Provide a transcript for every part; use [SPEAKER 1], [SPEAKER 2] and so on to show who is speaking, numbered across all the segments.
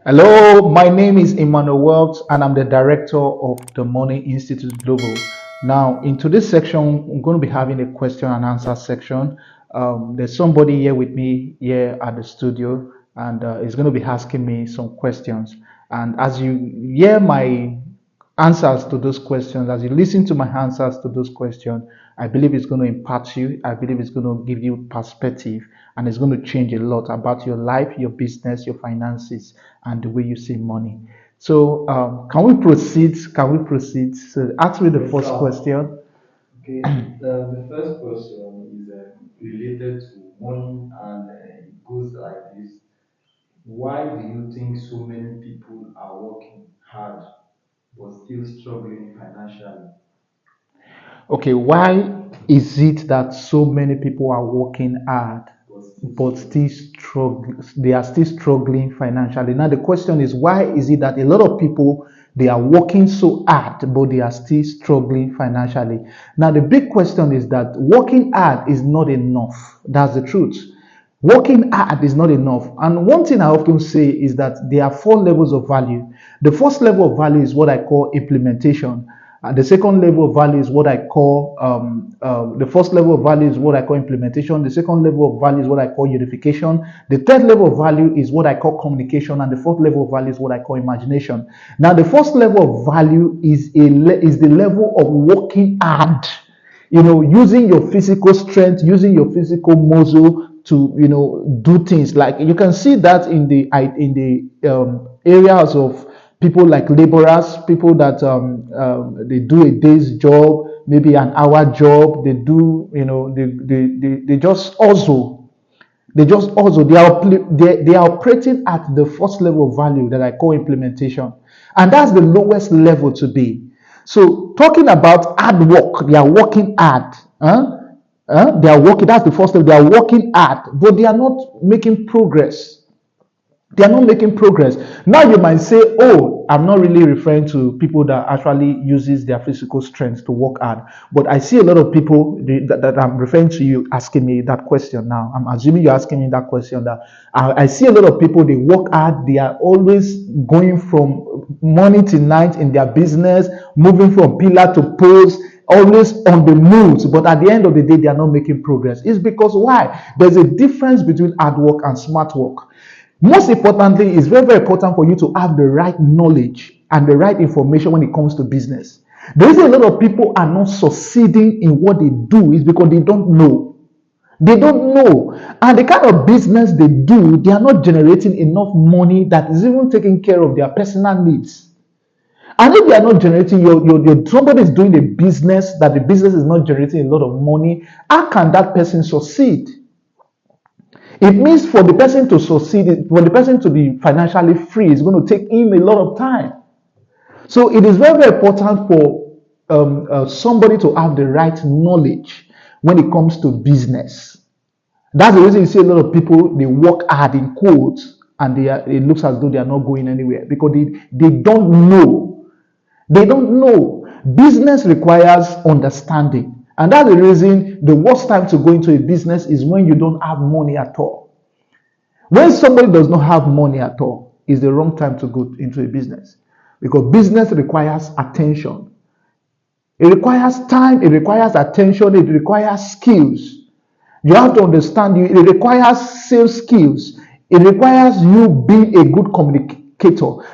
[SPEAKER 1] Hello, my name is Emmanuel Wealth, and I'm the director of the Money Institute Global. Now, into this section, I'm going to be having a question and answer section. There's somebody here with me here at the studio, and he's going to be asking me some questions. And as you hear my answers to those questions, as you listen to my answers to those questions, I believe it's going to impact you. I believe it's going to give you perspective and it's going to change a lot about your life, your business, your finances, and the way you see money. So, can we proceed? Can we proceed? So, ask me the
[SPEAKER 2] Yes,
[SPEAKER 1] first
[SPEAKER 2] sir.
[SPEAKER 1] question.
[SPEAKER 2] Okay. The first question is related to money, and it goes like this: why do you think so many people are working hard but still struggling financially?
[SPEAKER 1] Okay, why is it that so many people are working hard
[SPEAKER 2] But still
[SPEAKER 1] but
[SPEAKER 2] struggling.
[SPEAKER 1] still struggle, they are still struggling financially? Now the question is, why is it that a lot of people, they are working so hard but they are still struggling financially? Now the big question is that working hard is not enough. That's the truth. Working hard is not enough. And one thing I often say is that there are four levels of value. The first level of value is what I call implementation. The second level of value is what I call the first level of value is what I call implementation. The second level of value is what I call unification. The third level of value is what I call communication, and the fourth level of value is what I call imagination. Now, the first level of value is the level of working hard, using your physical strength, using your physical muscle to do things. Like you can see that in the areas of people like laborers, people that they do a day's job, maybe an hour job. They do, they just also they are operating at the first level of value that I call implementation, and that's the lowest level to be. So talking about hard work, they are working hard. They are working. That's the first level. They are working hard, but they are not making progress. They are not making progress. Now you might say, oh, I'm not really referring to people that actually uses their physical strength to work hard. But I see a lot of people that I'm referring to, you asking me that question now. I'm assuming you're asking me that question. That I see a lot of people, they work hard. They are always going from morning to night in their business, moving from pillar to post, always on the move, but at the end of the day, they are not making progress. It's because why? There's a difference between hard work and smart work. Most importantly, it's very, very important for you to have the right knowledge and the right information when it comes to business. The reason a lot of people are not succeeding in what they do is because they don't know. They don't know. And the kind of business they do, they are not generating enough money that is even taking care of their personal needs. And if they are not generating, somebody is doing a business that the business is not generating a lot of money, how can that person succeed? It means for the person to succeed, for the person to be financially free, it's going to take him a lot of time. So it is very, very important for somebody to have the right knowledge when it comes to business. That's the reason you see a lot of people, they work hard in quotes and it looks as though they are not going anywhere because they don't know. They don't know. Business requires understanding. And that's the reason the worst time to go into a business is when you don't have money at all. When somebody does not have money at all, is the wrong time to go into a business because business requires attention. It requires time, it requires attention, it requires skills. You have to understand it requires sales skills. It requires you being a good communicator.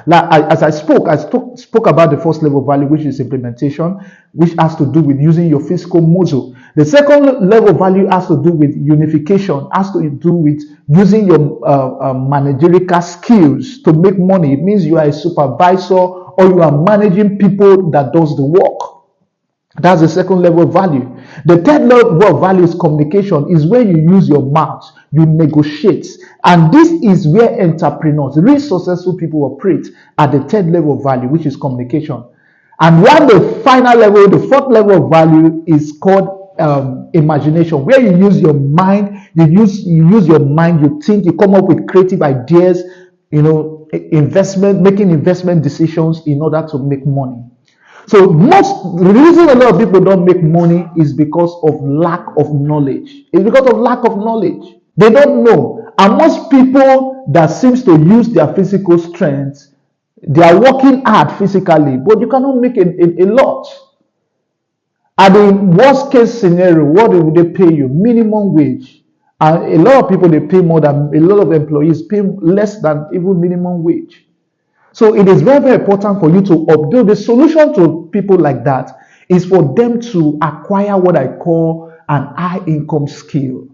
[SPEAKER 1] Like as I spoke about the first level of value, which is implementation, which has to do with using your physical muscle. The second level of value has to do with unification, has to do with using your managerial skills to make money. It means you are a supervisor or you are managing people that does the work. That's the second level of value. The third level of value is communication, is where you use your mouth, you negotiate. And this is where entrepreneurs, really successful people operate at the third level of value, which is communication. And while the final level, the fourth level of value is called imagination, where you use your mind, you use your mind, you think, you come up with creative ideas, making investment decisions in order to make money. So the reason a lot of people don't make money is because of lack of knowledge. It's because of lack of knowledge. They don't know. And most people that seems to use their physical strength, they are working hard physically, but you cannot make a lot. At the worst case scenario, what would they pay you? Minimum wage. And a lot of people, they pay more than, a lot of employees pay less than even minimum wage. So it is very, very important for you to update. The solution to people like that is for them to acquire what I call an high income skill.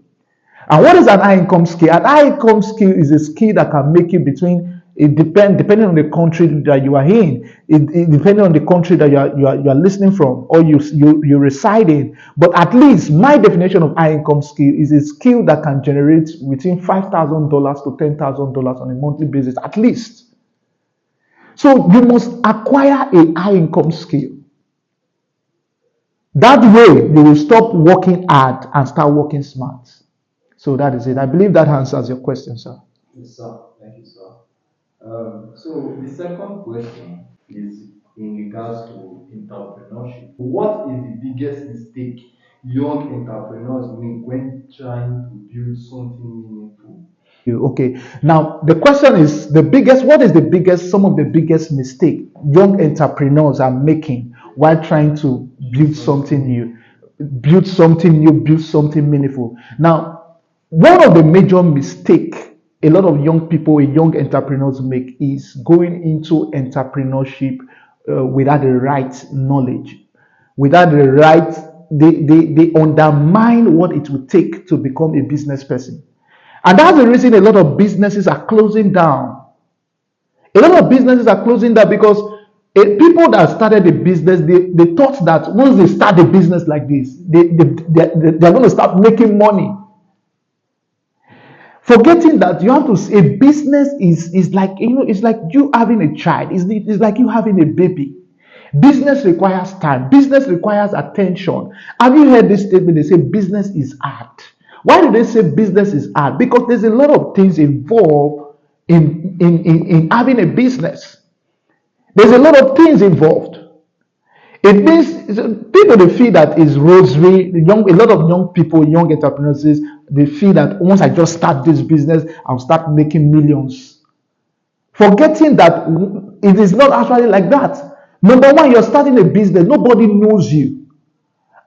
[SPEAKER 1] And what is an high income skill? An high income skill is a skill that can make you between, depending on the country that you are in, depending on the country that you are listening from, or you reside in. But at least my definition of high income skill is a skill that can generate between $5,000 to $10,000 on a monthly basis, at least. So you must acquire a high income skill. That way, you will stop working hard and start working smart. So that is it. I believe that answers your question, sir.
[SPEAKER 2] Yes, sir. Thank you, sir. So the second question is in regards to entrepreneurship. What is the biggest mistake young entrepreneurs make when trying to build something meaningful?
[SPEAKER 1] Okay. Now the question is what is the biggest, some of the biggest mistake young entrepreneurs are making while trying to build something new, build something meaningful. Now, one of the major mistake a lot of young people, young entrepreneurs make is going into entrepreneurship without the right knowledge, without the right, they undermine what it would take to become a business person. And that's the reason a lot of businesses are closing down. A lot of businesses are closing down because people that started a business, they thought that once they start a business like this, they're going to start making money. Forgetting that you have to, a business is like, it's like you having a child, it's like you having a baby. Business requires time, business requires attention. Have you heard this statement? They say business is art. Why do they say business is art? Because there's a lot of things involved in having a business. There's a lot of things involved. It means people, they feel that is rosary. A lot of young people, young entrepreneurs, they feel that once I just start this business, I'll start making millions. Forgetting that it is not actually like that. Number one, you're starting a business, nobody knows you.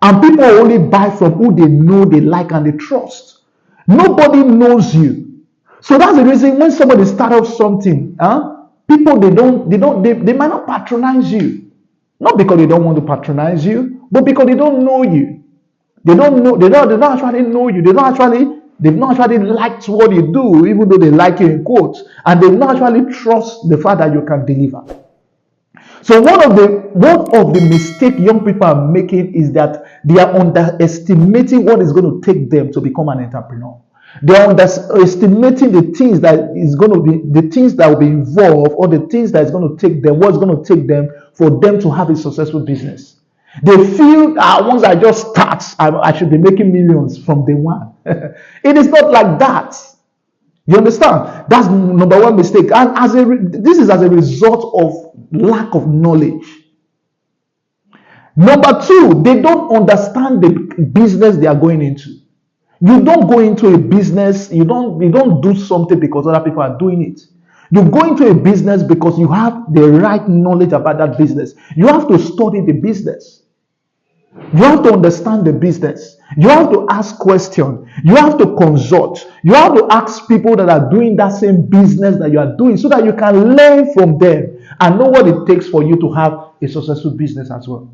[SPEAKER 1] And people only buy from who they know, they like, and they trust. Nobody knows you. So that's the reason when somebody starts up something, people, they might not patronize you. Not because they don't want to patronize you, but because they don't know you. They don't actually know you. They've not actually liked what you do, even though they like you in quotes, and they've not actually trust the fact that you can deliver. So one of the mistake young people are making is that they are underestimating what is going to take them to become an entrepreneur. They are underestimating the things that is going to be, the things that will be involved, or the things that is going to take them, what's going to take them for them to have a successful business. They feel once I just start, I should be making millions from day one. It is not like that. You understand? That's number one mistake. And this is as a result of lack of knowledge. Number two, they don't understand the business they are going into. You don't go into a business, you don't do something because other people are doing it. You go into a business because you have the right knowledge about that business. You have to study the business. You have to understand the business. You have to ask questions. You have to consult. You have to ask people that are doing that same business that you are doing, so that you can learn from them and know what it takes for you to have a successful business as well.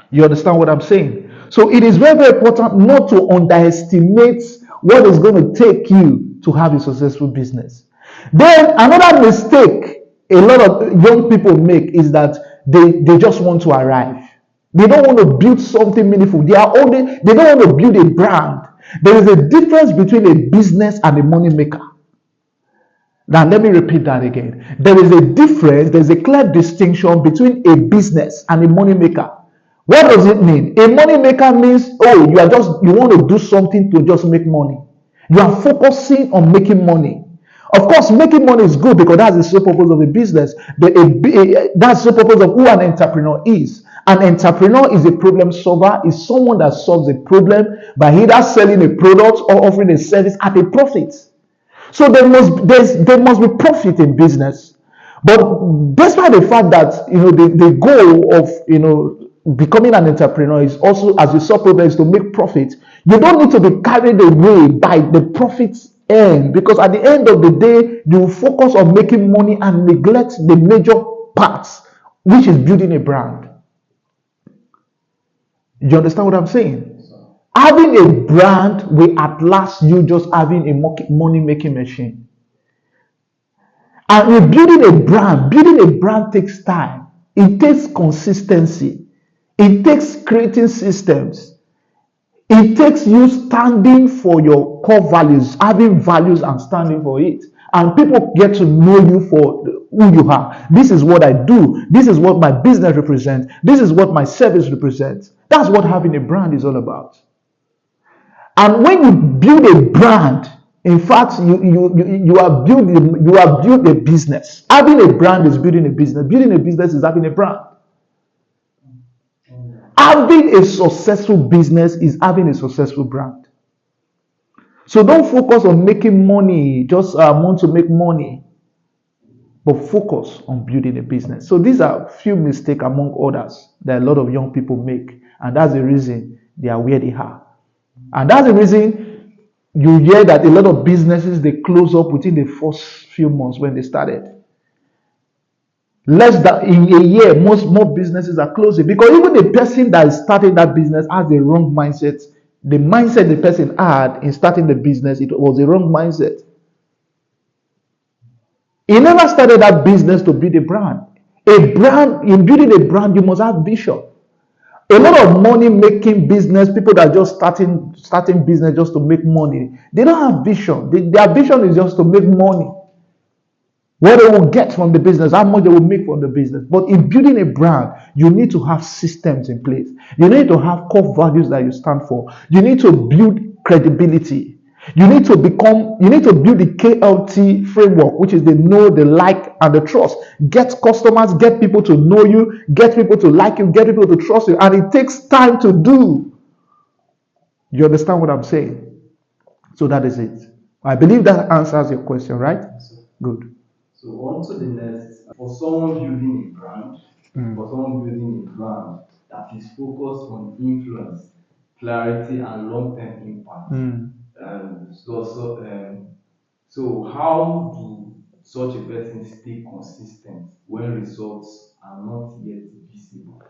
[SPEAKER 1] You understand what I'm saying? So it is very, very important not to underestimate what is going to take you to have a successful business. Then another mistake a lot of young people make is that they just want to arrive. They don't want to build something meaningful. They don't want to build a brand. There is a difference between a business and a money maker. Now, let me repeat that again. There's a clear distinction between a business and a money maker. What does it mean? A money maker means, you want to do something to just make money. You are focusing on making money. Of course, making money is good because that's the sole purpose of a business. That's the purpose of who an entrepreneur is. An entrepreneur is a problem solver, is someone that solves a problem by either selling a product or offering a service at a profit. So there must be profit in business. But despite the fact that the goal of becoming an entrepreneur is also, as you saw, progress to make profit, you don't need to be carried away by the profits earned, because at the end of the day you focus on making money and neglect the major parts, which is building a brand. You understand what I'm saying? Having a brand will outlast you just having a money making machine. And with building a brand takes time. It takes consistency. It takes creating systems. It takes you standing for your core values, having values and standing for it. And people get to know you for who you are. This is what I do. This is what my business represents. This is what my service represents. That's what having a brand is all about. And when you build a brand, in fact, you are built a business. Having a brand is building a business. Building a business is having a brand. Having a successful business is having a successful brand. So don't focus on making money, just want to make money, but focus on building a business. So these are few mistakes among others that a lot of young people make, and that's the reason they are where they are. And that's the reason you hear that a lot of businesses, they close up within the first few months when they started. Less than in a year, more businesses are closing, because even the person that is starting that business has the wrong mindset. The mindset the person had in starting the business, it was the wrong mindset. He never started that business to build a brand. In building a brand, you must have vision. A lot of money making business people that are just starting business just to make money, they don't have vision. Their vision is just to make money. What they will get from the business, how much they will make from the business. But in building a brand, you need to have systems in place. You need to have core values that you stand for. You need to build credibility. You need to build the KLT framework, which is the know, the like, and the trust. Get customers, get people to know you, get people to like you, get people to trust you. And it takes time to do. You understand what I'm saying? So that is it. I believe that answers your question, right? Good.
[SPEAKER 2] So on to the next. For someone building a brand, that is focused on influence, clarity, and long-term impact. So how do such a person stay consistent when results are not yet visible?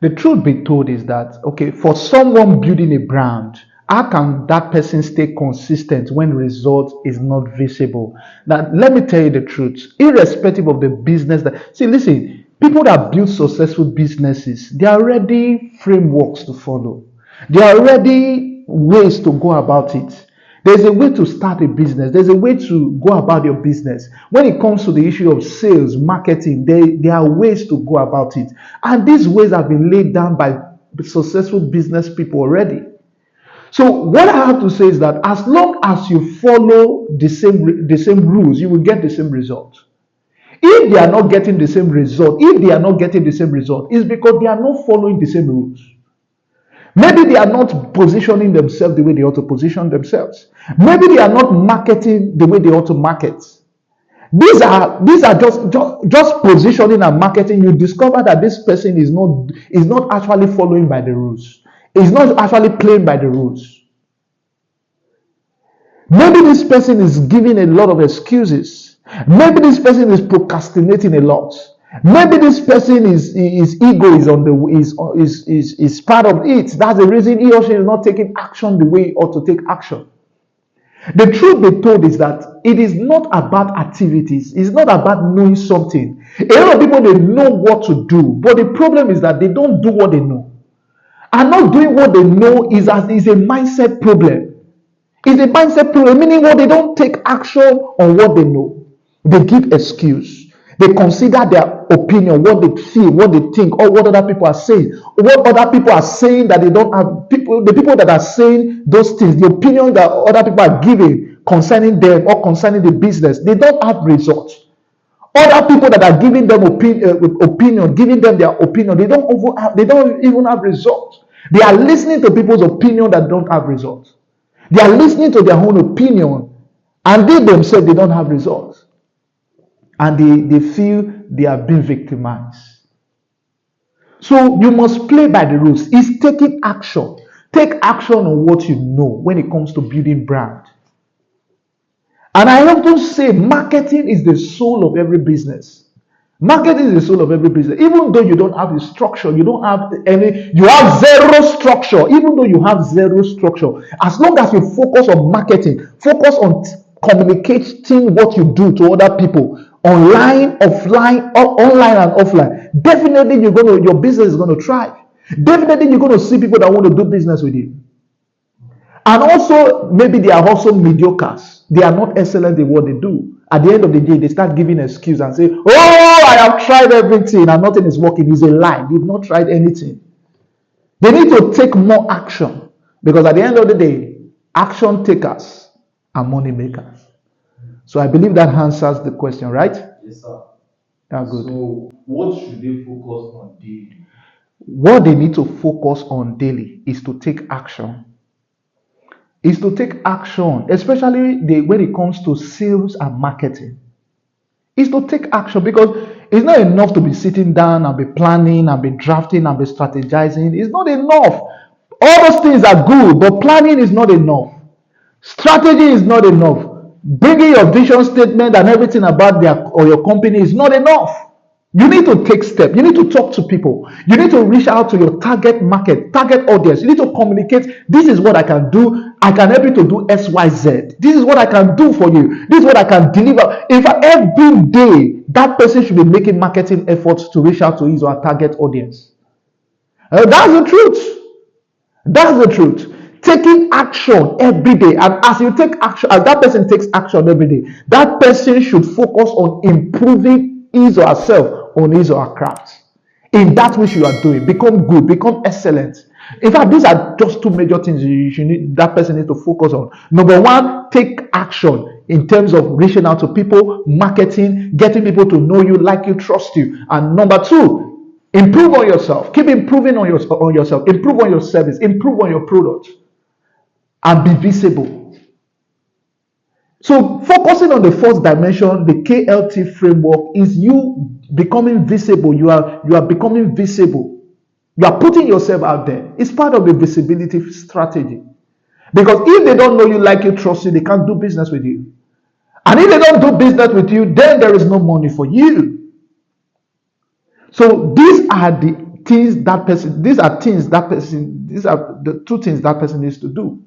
[SPEAKER 1] The truth be told is that, okay, for someone building a brand, how can that person stay consistent when result is not visible? Now, let me tell you the truth. Irrespective of the business listen, people that build successful businesses, there are already frameworks to follow. There are already ways to go about it. There's a way to start a business. There's a way to go about your business. When it comes to the issue of sales, marketing, there are ways to go about it. And these ways have been laid down by successful business people already. So what I have to say is that as long as you follow the same rules, you will get the same result. If they are not getting the same result, it's because they are not following the same rules. Maybe they are not positioning themselves the way they ought to position themselves. Maybe they are not marketing the way they ought to market. These are just positioning and marketing. You discover that this person is not actually following by the rules. Is not actually playing by the rules. Maybe this person is giving a lot of excuses. Maybe this person is procrastinating a lot. Maybe this person his ego is part of it. That's the reason he or she is not taking action the way he ought to take action. The truth be told is that it is not about activities. It's not about knowing something. A lot of people, they know what to do, but the problem is that they don't do what they know. And not doing what they know is a mindset problem. It's a mindset problem, meaning what they don't take action on what they know. They give excuse. They consider their opinion, what they feel, what they think, or what other people are saying. What other people are saying that they don't have. The people that are saying those things, the opinion that other people are giving concerning them or concerning the business, they don't have results. Other people that are giving them opinion, giving them their opinion, they don't even have results. They are listening to people's opinion that don't have results. They are listening to their own opinion And they themselves, they don't have results. And they feel they are being victimized. So you must play by the rules. It's taking action. Take action on what you know when it comes to building brand. And I often say marketing is the soul of every business. Marketing is the soul of every business. Even though you don't have the structure, you don't have any, you have zero structure. Even though you have zero structure, as long as you focus on marketing, focus on communicating what you do to other people, online, offline, or online and offline, definitely your business is going to thrive. Definitely you're going to see people that want to do business with you. And also, maybe they are also mediocres. They are not excellent in what they do. At the end of the day, they start giving excuse and say, "Oh, I have tried everything and nothing is working." It's a lie. They've not tried anything. They need to take more action because at the end of the day, action takers are money makers. So I believe that answers the question, right?
[SPEAKER 2] Yes, sir.
[SPEAKER 1] Yeah, good.
[SPEAKER 2] So, what should they focus on daily?
[SPEAKER 1] What they need to focus on daily is to take action. Is to take action, especially when it comes to sales and marketing. Is to take action because it's not enough to be sitting down and be planning and be drafting and be strategizing. It's not enough. All those things are good, but planning is not enough. Strategy is not enough. Bringing your vision statement and everything about your company is not enough. You need to take steps. You need to talk to people. You need to reach out to your target market, target audience. You need to communicate. This is what I can do. I can help you to do X, Y, Z. This is what I can do for you. This is what I can deliver. In fact, every day, that person should be making marketing efforts to reach out to his or her target audience. That's the truth. That's the truth. Taking action every day. And as you take action, as that person takes action every day, that person should focus on improving his or herself on his or her craft. In that which you are doing, become good, become excellent. In fact, these are just two major things that person needs to focus on. Number one, take action in terms of reaching out to people, marketing, getting people to know you, like you, trust you. And number two, improve on yourself. Keep improving on yourself. Improve on your service. Improve on your product. And be visible. So focusing on the first dimension, the KLT framework, is you becoming visible. You are becoming visible. You are putting yourself out there. It's part of the visibility strategy. Because if they don't know you, like you, trust you, they can't do business with you. And if they don't do business with you, then there is no money for you. So these are the things that person, these are the two things that person needs to do.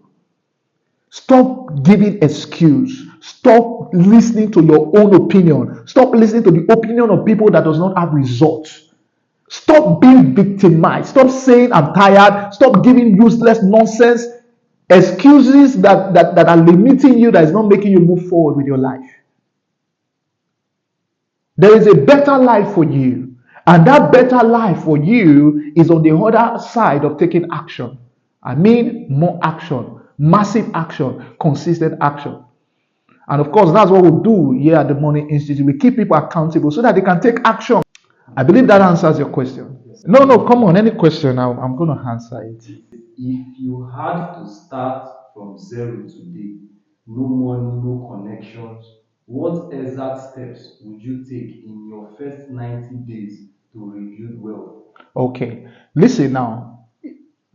[SPEAKER 1] Stop giving excuse. Stop listening to your own opinion. Stop listening to the opinion of people that does not have results. Stop being victimized. Stop saying I'm tired. Stop giving useless nonsense excuses that are limiting you, that is not making you move forward with your life. There is a better life for you. And that better life for you is on the other side of taking action. I mean, more action, massive action, consistent action. And of course, that's what we do here at the Money Institute. We keep people accountable so that they can take action. I believe that answers your question. No, no, come on. Any question, I'm going to answer it.
[SPEAKER 2] If you had to start from zero today, no money, no connections, what exact steps would you take in your first 90 days to rebuild wealth?
[SPEAKER 1] Okay. Listen now.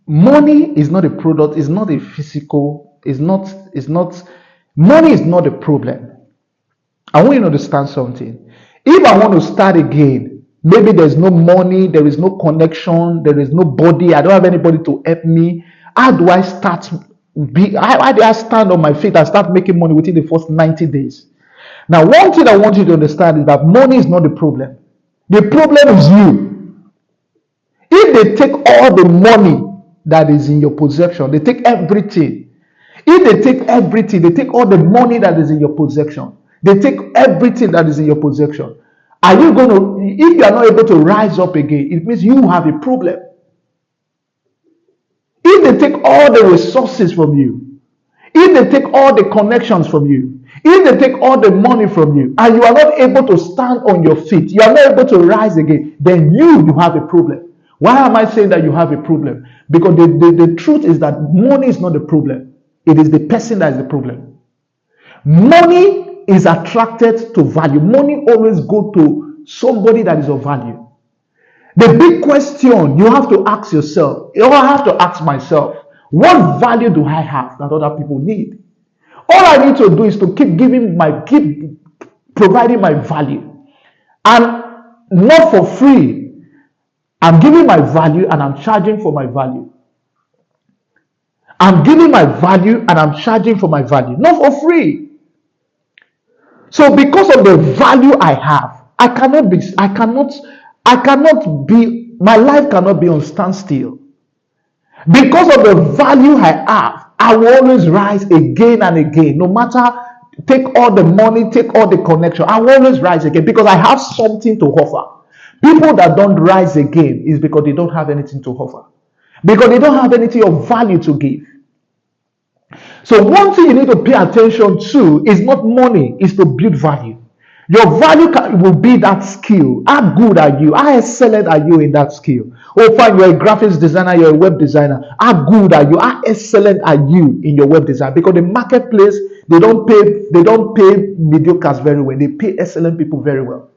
[SPEAKER 1] Money is not a product, it's not a physical, money is not a problem. I want you to understand something. If I want to start again, maybe there's no money, there is no connection, there is nobody, I don't have anybody to help me. How do I start? How do I stand on my feet and start making money within the first 90 days? Now, one thing I want you to understand is that money is not the problem. The problem is you. If they take all the money that is in your possession, they take everything. If they take everything, they take all the money that is in your possession. They take everything that is in your possession. Are you going to, if you are not able to rise up again, it means you have a problem. If they take all the resources from you, if they take all the connections from you, if they take all the money from you, and you are not able to stand on your feet, you are not able to rise again, then you have a problem. Why am I saying that you have a problem? Because the truth is that money is not the problem. It is the person that is the problem. Money is attracted to value. Money always go to somebody that is of value. The big question you have to ask yourself, or I have to ask myself, what value do I have that other people need? All I need to do is to keep providing my value, and not for free. I'm giving my value and I'm charging for my value. I'm giving my value and I'm charging for my value, not for free. So because of the value I have, my life cannot be on standstill. Because of the value I have, I will always rise again and again. No matter, take all the money, take all the connection, I will always rise again because I have something to offer. People that don't rise again is because they don't have anything to offer. Because they don't have anything of value to give. So one thing you need to pay attention to is not money, is to build value. Your value will be that skill. How good are you? How excellent are you in that skill? Oh, fine, you're a graphics designer, you're a web designer. How good are you? How excellent are you in your web design? Because the marketplace, they don't pay mediocres very well. They pay excellent people very well.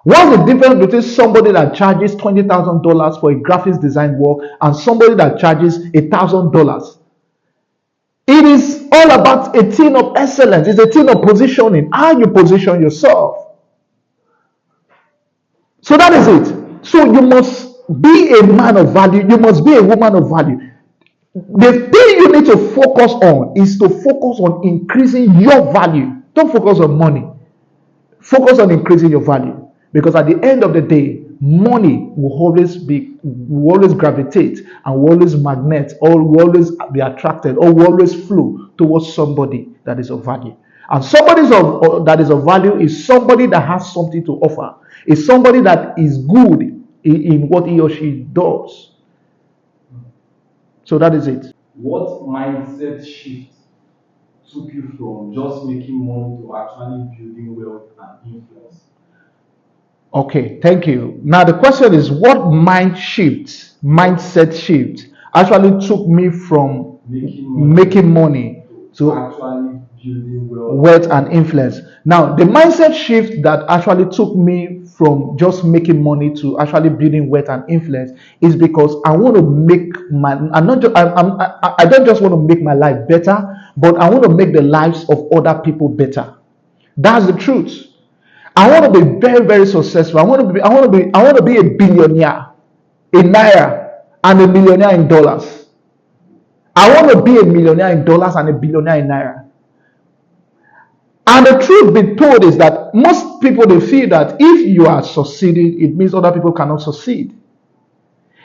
[SPEAKER 1] What's the difference between somebody that charges $20,000 for a graphics design work and somebody that charges $1,000? It is all about a thing of excellence. It's a thing of positioning. How you position yourself. So that is it. So you must be a man of value. You must be a woman of value. The thing you need to focus on is to focus on increasing your value. Don't focus on money. Focus on increasing your value. Because at the end of the day, money will always gravitate and will always magnet, or will always be attracted, or will always flow towards somebody that is of value. And that is of value is somebody that has something to offer. Is somebody that is good in what he or she does. So that is it.
[SPEAKER 2] What mindset shift took you from just making money to actually building wealth and influence?
[SPEAKER 1] Okay, thank you. Now the question is, what mindset shift actually took me from making money to
[SPEAKER 2] actually building
[SPEAKER 1] wealth and influence? Now the mindset shift that actually took me from just making money to actually building wealth and influence is because I want to make I don't just want to make my life better, but I want to make the lives of other people better. That's the truth. I want to be very, very successful. I want to be a billionaire in naira and a millionaire in dollars. I want to be a millionaire in dollars and a billionaire in naira. And the truth be told is that most people, they feel that if you are succeeding, it means other people cannot succeed.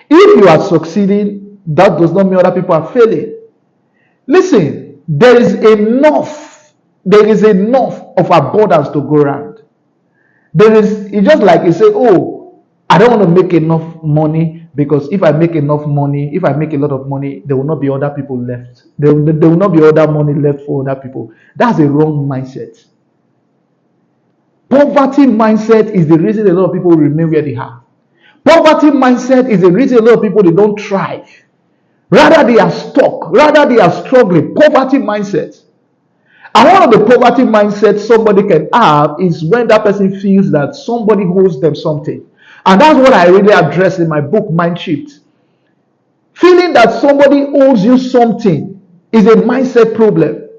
[SPEAKER 1] If you are succeeding, that does not mean other people are failing. Listen, there is enough of abundance to go around. It's just like you say, oh, I don't want to make enough money because if I make a lot of money, there will not be other people left. There will not be other money left for other people. That's a wrong mindset. Poverty mindset is the reason a lot of people remain where they are. Poverty mindset is the reason a lot of people, they don't thrive. Rather they are stuck. Rather they are struggling. Poverty mindset. And one of the poverty mindset somebody can have is when that person feels that somebody owes them something. And that's what I really address in my book, Mind Shift. Feeling that somebody owes you something is a mindset problem.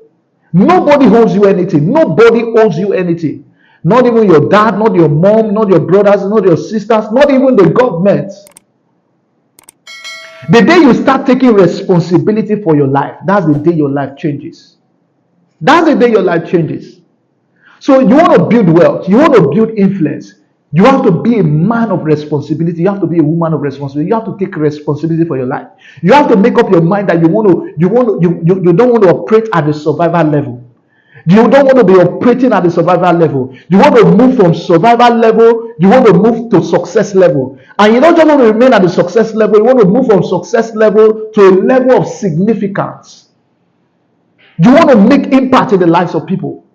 [SPEAKER 1] Nobody owes you anything. Nobody owes you anything. Not even your dad, not your mom, not your brothers, not your sisters, not even the government. The day you start taking responsibility for your life, that's the day your life changes. That's the day your life changes. So you want to build wealth, you want to build influence, you have to be a man of responsibility, you have to be a woman of responsibility, you have to take responsibility for your life. You have to make up your mind that you don't want to operate at the survival level. You don't want to be operating at the survival level. You want to move from survival level, you want to move to success level. And you don't just want to remain at the success level, you want to move from success level to a level of significance. You want to make impact in the lives of people.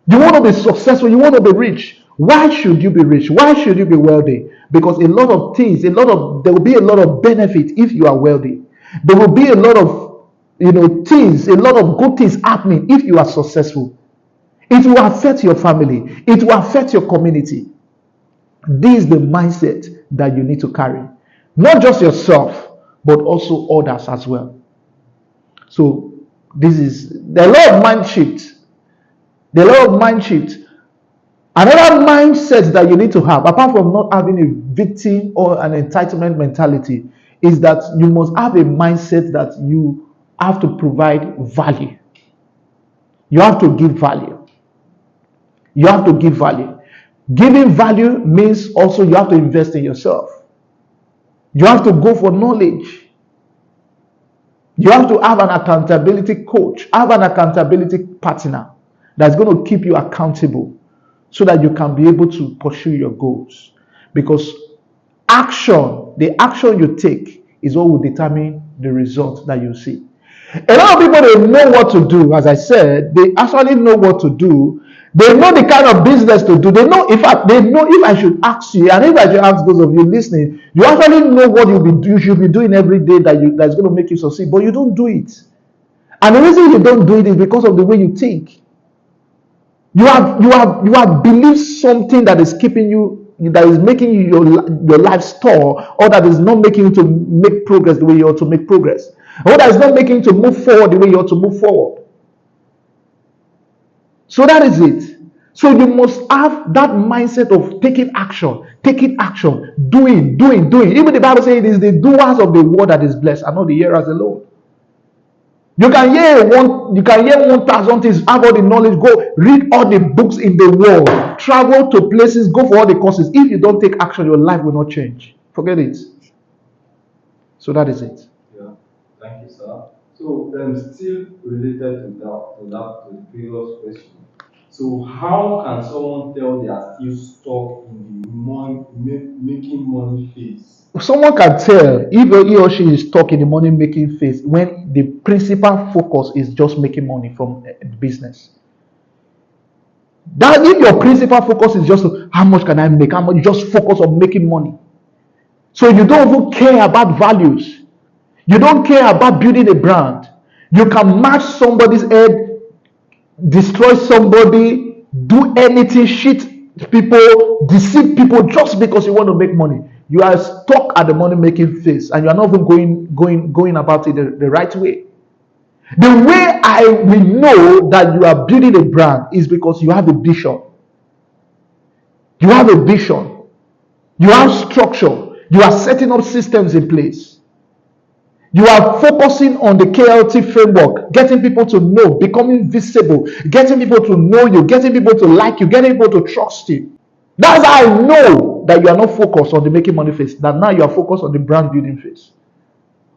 [SPEAKER 1] You want to be successful. You want to be rich. Why should you be rich? Why should you be wealthy? Because there will be a lot of benefit if you are wealthy. There will be a lot of things, a lot of good things happening if you are successful. It will affect your family, it will affect your community. This is the mindset that you need to carry, not just yourself, but also others as well. So, this is the law of mind shift. The law of mind shift. Another mindset that you need to have, apart from not having a victim or an entitlement mentality, is that you must have a mindset that you have to provide value. You have to give value. You have to give value. Giving value means also you have to invest in yourself. You have to go for knowledge. You have to have an accountability coach, have an accountability partner that's going to keep you accountable so that you can be able to pursue your goals. Because the action you take is what will determine the result that you see. A lot of people, they know what to do. As I said, they actually know what to do. They know the kind of business to do. They know, in fact, they know if I should ask you, and if I should ask those of you listening, you actually know what you should be doing every day that's going to make you succeed, but you don't do it. And the reason you don't do it is because of the way you think. You have believed something that is keeping you, that is making you your life store, or that is not making you to make progress the way you ought to make progress, or that is not making you to move forward the way you ought to move forward. So that is it. So you must have that mindset of taking action, doing. Even the Bible says it is the doers of the word that is blessed, and not the hearers alone. You can hear 1,000 things, have all the knowledge, go read all the books in the world, travel to places, go for all the courses. If you don't take action, your life will not change. Forget it. So that is it.
[SPEAKER 2] Yeah, thank you, sir. So, still related to the previous question. So, how can someone tell they are still stuck in the making money phase?
[SPEAKER 1] Someone can tell if he or she is stuck in the money making phase when the principal focus is just making money from the business. That if your principal focus is just how much can I make, how much, you just focus on making money. So you don't even care about values. You don't care about building a brand. You can match somebody's head, destroy somebody, do anything, shit people, deceive people just because you want to make money. You are stuck at the money making phase, and you are not even going about it the right way. The way I will know that you are building a brand is because you have a vision. You have a vision. You have structure. You are setting up systems in place. You are focusing on the KLT framework, getting people to know, becoming visible, getting people to know you, getting people to like you, getting people to trust you. That's how I know that you are not focused on the making money phase, that now you are focused on the brand building phase.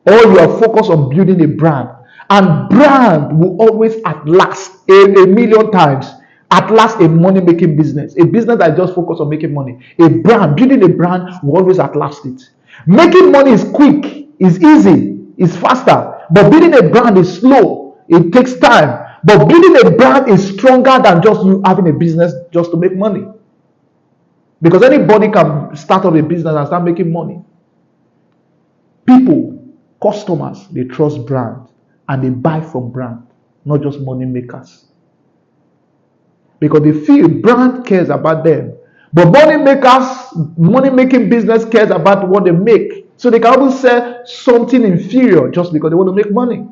[SPEAKER 1] Or you are focused on building a brand. And brand will always at last, a million times, at last a money making business. A business that just focus on making money. A brand, building a brand will always at last it. Making money is quick, is easy, is faster. But building a brand is slow. It takes time. But building a brand is stronger than just you having a business just to make money. Because anybody can start up a business and start making money. People, customers, they trust brand and they buy from brand, not just money makers. Because they feel brand cares about them. But money makers, money making business cares about what they make. So they can even sell something inferior just because they want to make money.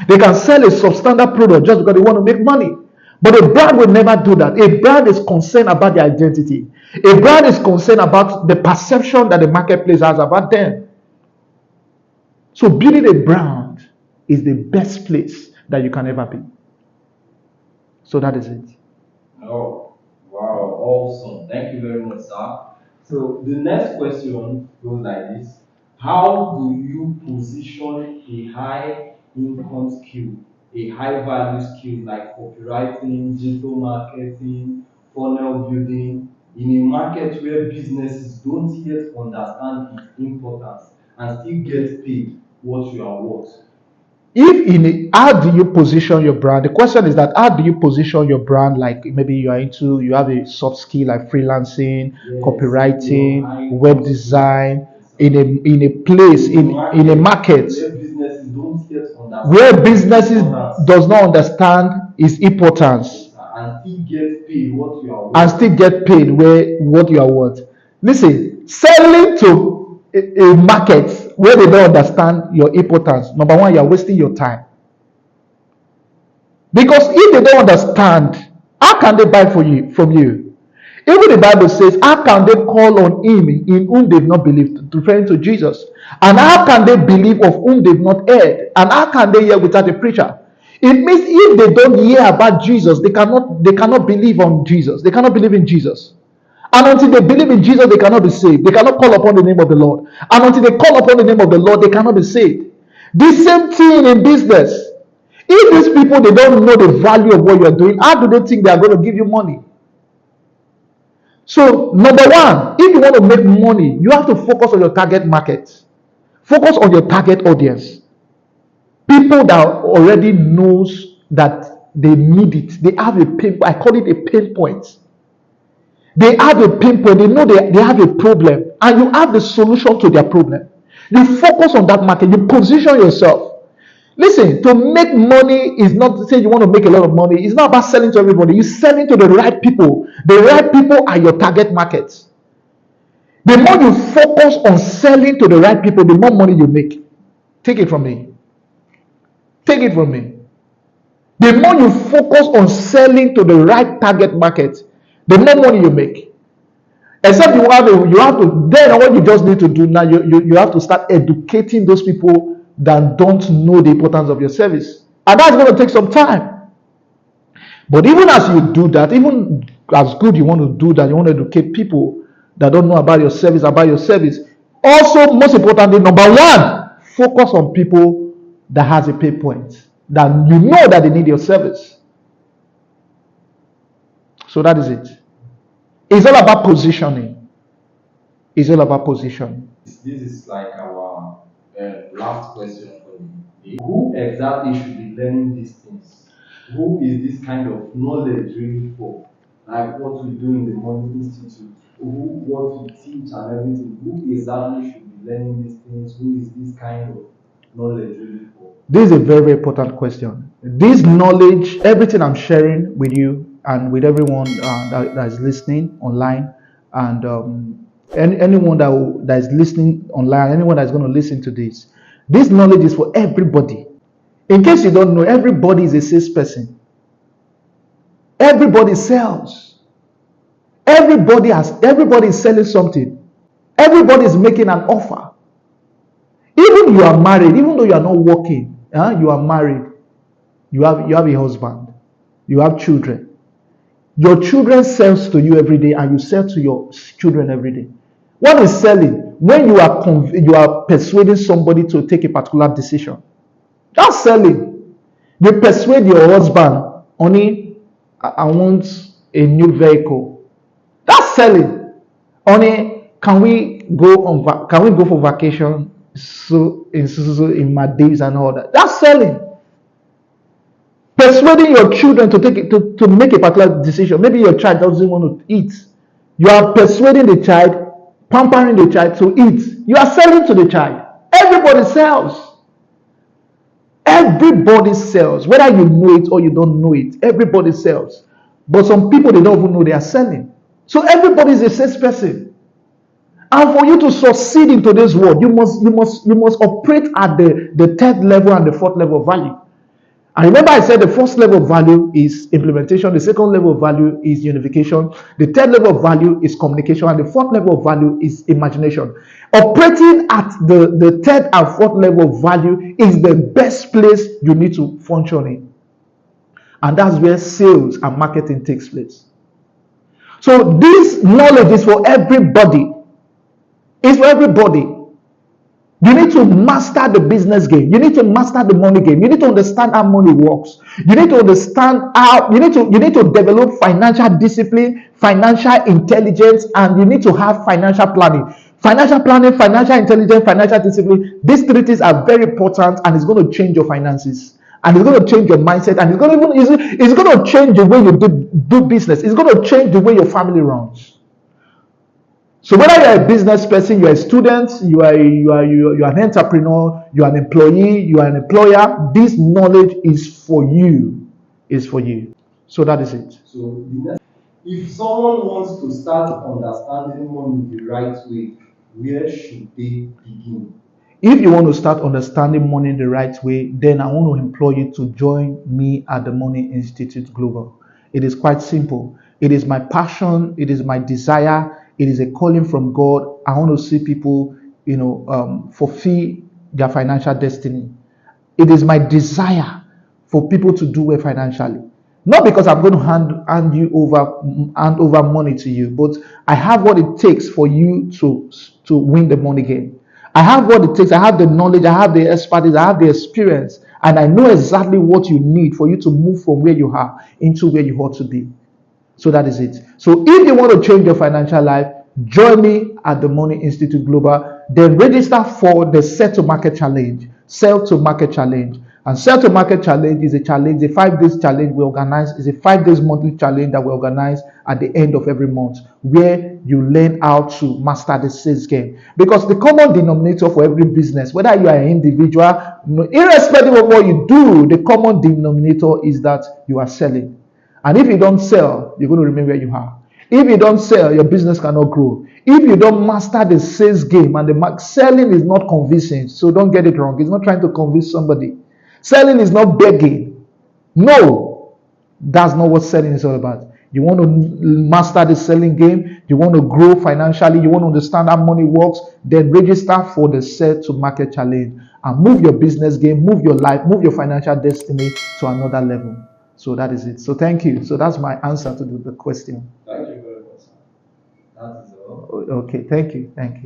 [SPEAKER 1] They can sell a substandard product just because they want to make money. But a brand will never do that. A brand is concerned about their identity. A brand is concerned about the perception that the marketplace has about them. So building a brand is the best place that you can ever be. So that is it.
[SPEAKER 2] Oh, wow, awesome. Thank you very much, sir. So the next question goes like this. How do you position a high income skill, a high value skill like copywriting, digital marketing, funnel building in a market where businesses don't yet understand its importance and still get paid what you are worth?
[SPEAKER 1] How do you position your brand? The question is that how do you position your brand? Like maybe you have a soft skill like freelancing,
[SPEAKER 2] Yes, your
[SPEAKER 1] copywriting,
[SPEAKER 2] high
[SPEAKER 1] web
[SPEAKER 2] income skill.
[SPEAKER 1] design
[SPEAKER 2] Yes, sir.
[SPEAKER 1] in a place
[SPEAKER 2] In a
[SPEAKER 1] in a
[SPEAKER 2] market
[SPEAKER 1] market.
[SPEAKER 2] where businesses don't yet
[SPEAKER 1] where
[SPEAKER 2] understand the
[SPEAKER 1] businesses
[SPEAKER 2] importance
[SPEAKER 1] does not understand its importance
[SPEAKER 2] and still get paid what you are
[SPEAKER 1] and
[SPEAKER 2] worth.
[SPEAKER 1] still get paid where what you are worth. Listen, selling to a market where they don't understand your importance. Number one, you are wasting your time. Because if they don't understand, how can they buy for you from you? Even the Bible says, how can they call on him in whom they've not believed, referring to Jesus? And how can they believe of whom they've not heard? And how can they hear without a preacher? It means if they don't hear about Jesus, they cannot believe on Jesus. They cannot believe in Jesus. And until they believe in Jesus, they cannot be saved. They cannot call upon the name of the Lord. And until they call upon the name of the Lord, they cannot be saved. The same thing in business. If these people they don't know the value of what you're doing, how do they think they are going to give you money? So, number one, if you want to make money, you have to focus on your target market. Focus on your target audience. People that already knows that they need it. They have a pain. I call it a pain point. They have a pain point. They know they have a problem, and you have the solution to their problem. You focus on that market. You position yourself. Listen, to make money is not to say you want to make a lot of money. It's not about selling to everybody. You're selling to the right people. The right people are your target markets. The more you focus on selling to the right people, the more money you make. Take it from me. Take it from me. The more you focus on selling to the right target market, the more money you make. Except you have to, then what you just need to do now, you have to start educating those people that don't know the importance of your service. And that's going to take some time. But even as you do that, even as good you want to do that, you want to educate people that don't know about your service, Also, most importantly, number one, focus on people that has a pain point, that you know that they need your service. So that is it. It's all about positioning. It's all about positioning.
[SPEAKER 2] This is like our last question for you. Who exactly should be learning these things? Who is this kind of knowledge really for? Like what we do in the Money Institute, what we teach and everything. Who exactly should be learning these things? Who is this kind of knowledge really for?
[SPEAKER 1] This is a very, very important question. This knowledge, everything I'm sharing with you and with everyone that is listening online, and anyone that is listening online, anyone that is going to listen to this knowledge is for everybody. In case you don't know, everybody is a salesperson. Everybody sells. Everybody is selling something. Everybody is making an offer. Even you are married, even though you are not working, you are married. You have a husband. You have children. Your children sells to you every day, and you sell to your children every day. What is selling? When you are persuading somebody to take a particular decision. That's selling. You persuade your husband, honey, I want a new vehicle. That's selling. Honey, can we go for vacation in Maldives and all that? That's selling. Persuading your children to make a particular decision. Maybe your child doesn't want to eat. You are persuading the child, pampering the child to eat. You are selling to the child. Everybody sells. Everybody sells. Whether you know it or you don't know it, everybody sells. But some people, they don't even know they are selling. So everybody is a salesperson. And for you to succeed in today's world, you must operate at the third level and the fourth level of value. And remember, I said the first level of value is implementation, the second level of value is unification, the third level of value is communication, and the fourth level of value is imagination. Operating at the third and fourth level of value is the best place you need to function in. And that's where sales and marketing takes place. So this knowledge is for everybody. It's for everybody. You need to master the business game. You need to master the money game. You need to understand how money works. You need to understand how you need to develop financial discipline, financial intelligence, and you need to have financial planning. Financial planning, financial intelligence, financial discipline. These three things are very important, and it's going to change your finances. And it's going to change your mindset, and it's going to change the way you do business. It's going to change the way your family runs. So whether you're a business person, you're a student, you are an entrepreneur, you are an employee, you are an employer, this knowledge is for you. Is for you. So that is it.
[SPEAKER 2] So the next, if someone wants to start understanding money the right way, where should they begin?
[SPEAKER 1] If you want to start understanding money the right way, then I want to implore you to join me at the Money Institute Global. It is quite simple. It is my passion. It is my desire. It is a calling from God. I want to see people, fulfill their financial destiny. It is my desire for people to do well financially. Not because I'm going to hand over money to you, but I have what it takes for you to win the money game. I have what it takes. I have the knowledge. I have the expertise. I have the experience, and I know exactly what you need for you to move from where you are into where you ought to be. So that is it. So if you want to change your financial life, join me at the Money Institute Global. Then register for the Sell to Market Challenge. Sell to Market Challenge. And Sell to Market Challenge is a challenge, a 5 days challenge we organize. It's a 5 days monthly challenge that we organize at the end of every month, where you learn how to master the sales game. Because the common denominator for every business, whether you are an individual, irrespective of what you do, the common denominator is that you are selling. And if you don't sell, you're going to remain where you are. If you don't sell, your business cannot grow. If you don't master the sales game, and selling is not convincing, so don't get it wrong. It's not trying to convince somebody. Selling is not begging. No, that's not what selling is all about. You want to master the selling game, you want to grow financially, you want to understand how money works, then register for the Sell to Market Challenge and move your business game, move your life, move your financial destiny to another level. So that is it. So thank you. So that's my answer to the question.
[SPEAKER 2] Thank you very much, sir. That is all.
[SPEAKER 1] Okay, thank you. Thank you.